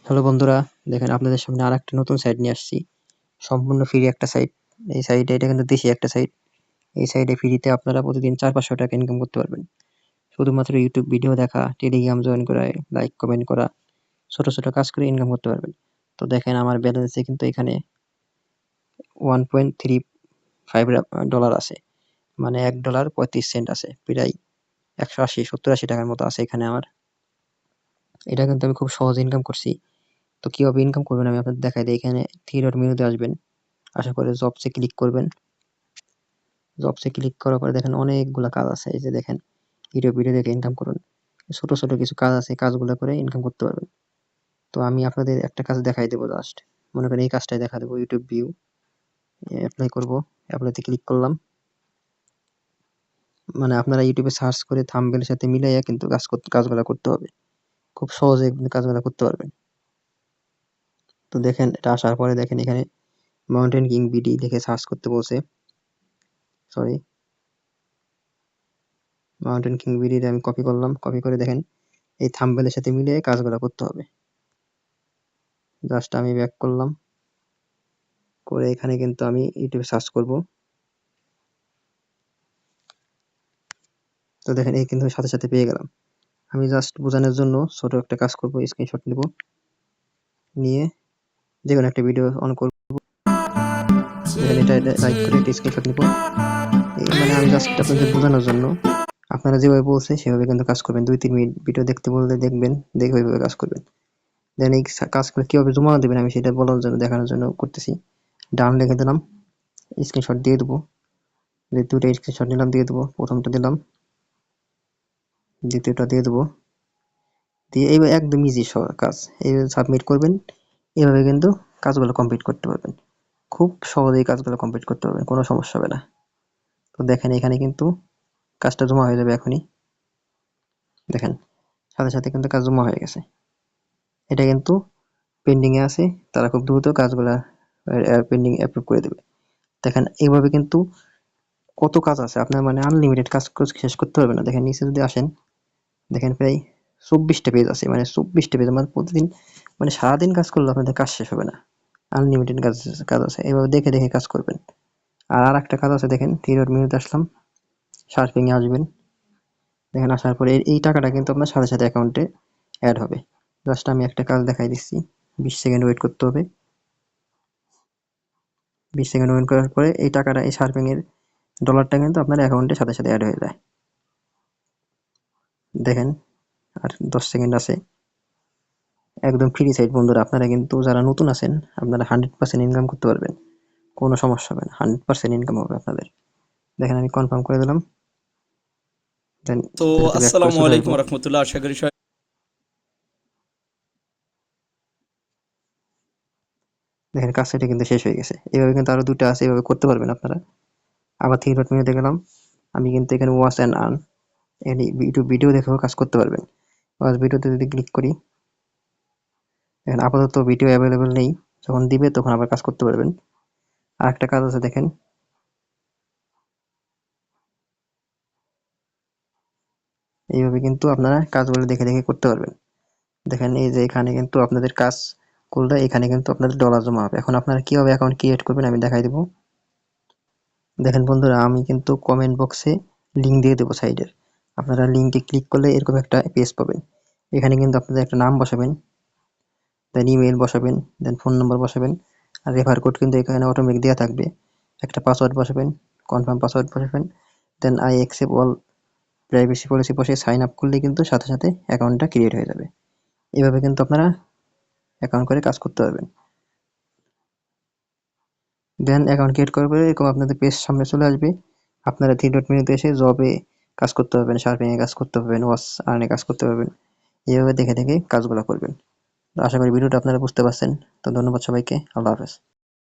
Hello বন্ধুরা, দেখেন আপনাদের সামনে আরেকটা নতুন সাইট নিয়ে আসছি। সম্পূর্ণ ফ্রি একটা সাইট। এই সাইটে এটা কিন্তু দেশি একটা সাইট। এই সাইটে ফ্রিতে আপনারা প্রতিদিন 400-500 টাকা ইনকাম করতে পারবেন। শুধুমাত্র ইউটিউব ভিডিও দেখা, টেলিগ্রাম জয়েন করা, লাইক কমেন্ট করা, ছোট ছোট কাজ করে ইনকাম করতে পারবেন। তো দেখেন আমার ব্যালেন্সে কিন্তু এখানে $1.35 আছে। মানে $1.35 আছে। প্রায় 180-70-80 টাকার মতো আছে এখানে আমার। এটা কিন্তু আমি খুব সহজে ইনকাম করছি। তো কিভাবে ইনকাম করবেন আমি আপনাদের দেখাই দিই। এখানে থ্রি ডট মেনুতে আসবেন। আসার পরে জবসে ক্লিক করবেন। জবসে ক্লিক করার পরে দেখেন অনেকগুলা কাজ আছে। এই যে দেখেন ভিডিও দেখে ইনকাম করুন। ছোট ছোট কিছু কাজ আছে, কাজগুলো করে ইনকাম করতে পারবেন। তো আমি আপনাদের একটা কাজ দেখাই দেবো জাস্ট। মনে করেন এই কাজটাই দেখা দেবো। ইউটিউব ভিউ অ্যাপ্লাই করব। অ্যাপ্লাইতে ক্লিক করলাম। মানে আপনারা ইউটিউবে সার্চ করে থাম্বনেলের সাথে মিলাইয়া কিন্তু কাজগুলো করতে হবে। খুব সহজে কাজগুলো করতে পারবেন। তো দেখেন এটা আসার পরে দেখেন এখানে মাউন্টেন কিং বিডি লিখে সার্চ করতে বলছে। সরি, মাউন্টেন কিং বিডি আমি কপি করলাম। কপি করে দেখেন এই থাম্বনেলের সাথে মিলিয়ে কাজগুলো করতে হবে। জাস্ট আমি ব্যাক করলাম। করে এখানে কিন্তু আমি ইউটিউবে সার্চ করব। তো দেখেন এই কিন্তু সাথে সাথে পেয়ে গেলাম। আমি জাস্ট বোঝানোর জন্য ছোট একটা কাজ করব। স্ক্রিনশট নিব, নিয়ে যেকোনো একটা ভিডিও অন করব। দেখেন এটা লাইক করে একটা স্ক্রিনশট নিব। মানে আমি জাস্ট আপনাদের বোঝানোর জন্য। আপনারা যেভাবে বলছে সেভাবে কিন্তু কাজ করবেন। 2-3 মিনিট ভিডিও দেখতে বললে দেখবেন, দেখে ওইভাবে কাজ করবেন। দেন এই কাজগুলো কিভাবে জমা দেবেন আমি সেটা বলার জন্য, দেখানোর জন্য করতেছি। ডান লিখে দিলাম, স্ক্রিনশট দিয়ে দেবো। দুটো স্ক্রিনশট নিলাম, দিয়ে দেবো। প্রথমটা দিলাম, দ্বিতীয়টা দিয়ে দেবো। দিয়ে এইবার একদম ইজি কাজ। এইভাবে সাবমিট করবেন। এভাবে কিন্তু কাজগুলো কমপ্লিট করতে পারবেন। খুব সহজেই কাজগুলো কমপ্লিট করতে পারবেন, কোনো সমস্যা হবে না। তো দেখেন এখানে কিন্তু কাজটা জমা হয়ে যাবে এখনই। দেখেন সাথে সাথে কিন্তু কাজ জমা হয়ে গেছে। এটা কিন্তু পেন্ডিং এ আছে, তারা খুব দ্রুত কাজগুলা পেন্ডিং অ্যাপ্রুভ করে দেবে। দেখেন এইভাবে কিন্তু কত কাজ আছে, আপনার মানে আনলিমিটেড কাজ শেষ করতে পারবেন না। দেখেন নিচে যদি আসেন, দেখেন প্রায় 24টা পেজ আছে। মানে 24টা পেজ মানে প্রতিদিন, মানে সারাদিন কাজ করলে আপনাদের কাজ শেষ হবে না। আনলিমিটেড কাজ আছে। এভাবে দেখে দেখে কাজ করবেন। আর একটা কাজ আছে, দেখেন থ্রি ডট মেনুতে আসলাম, শার্পিং এ আসবেন। দেখেন আসার পরে এই টাকাটা কিন্তু আপনার সাথে সাথে অ্যাকাউন্টে অ্যাড হবে। জাস্ট আমি একটা কাজ দেখাই দিচ্ছি। 20 সেকেন্ড ওয়েট করতে হবে। 20 সেকেন্ড ওয়েট করার পরে এই টাকাটা, এই শার্পিং এর ডলারটা কিন্তু আপনার অ্যাকাউন্টে সাথে সাথে অ্যাড হয়ে যায়। দেখেন আর 10 সেকেন্ড আছে। একদম ফ্রি সাইট বন্ধুরা। আপনারা কিন্তু যারা নতুন আছেন, আপনারা 100% ইনকাম করতে পারবেন। কোনো সমস্যা হবে না, 100% ইনকাম হবে আপনাদের। দেখেন আমি কনফার্ম করে দিলাম। দেন তো ব্যাক করে আসসালামু চলে আলাইকুম আসবো। রহমতুল্লাহ, আশা করি দেখেন কাজ সেটা কিন্তু শেষ হয়ে গেছে। এইভাবে কিন্তু আরো দুটো আছে, এইভাবে করতে পারবেন আপনারা। আবার থ্রি ডট মেনুতে গেলাম। আমি কিন্তু এখানে ওয়াচ অ্যান্ড আর্ন, এখানে ইউটিউব ভিডিও দেখেও কাজ করতে পারবেন। ওয়াচ ভিডিওতে যদি ক্লিক করি, দেখেন আপাতত ভিডিও অ্যাভেলেবেল নেই, যখন দিবে তখন আবার কাজ করতে পারবেন। আর একটা কাজ আছে দেখেন, এইভাবে কিন্তু আপনারা কাজগুলো দেখে দেখে করতে পারবেন। দেখেন এই যে এখানে কিন্তু আপনাদের কাজ করলে এখানে কিন্তু আপনাদের ডলার জমা হবে। এখন আপনারা কিভাবে অ্যাকাউন্ট ক্রিয়েট করবেন আমি দেখাই দেবো। দেখেন বন্ধুরা, আমি কিন্তু কমেন্ট বক্সে লিঙ্ক দিয়ে দেবো সাইডের। আপনারা লিঙ্কে ক্লিক করলে এরকম একটা পেজ পাবেন। এখানে কিন্তু আপনাদের একটা নাম বসাবেন, দেন ইমেল বসাবেন, দেন ফোন নাম্বার বসাবেন। আর রেফার কোড কিন্তু এখানে অটোমেটিক দেওয়া থাকবে। একটা পাসওয়ার্ড বসাবেন, কনফার্ম পাসওয়ার্ড বসাবেন। Then I accept all privacy policy বসে সাইন আপ করলে কিন্তু সাথে সাথে অ্যাকাউন্টটা ক্রিয়েট হয়ে যাবে। এভাবে কিন্তু আপনারা অ্যাকাউন্ট করে কাজ করতে পারবেন। দেন অ্যাকাউন্ট ক্রিয়েট করার পরে এরকম আপনাদের পেজ সামনে চলে আসবে। আপনারা থ্রি ডট মেনুতে এসে জবে কাজ করতে পারবেন, শার্পিং এ কাজ করতে পারবেন, ওয়াচ আর্নে কাজ করতে পারবেন। এইভাবে দেখে দেখে কাজগুলো করবেন। আশা করি ভিডিওটা আপনারা বুঝতে পারছেন। তো ধন্যবাদ সবাইকে। আল্লাহ হাফেজ।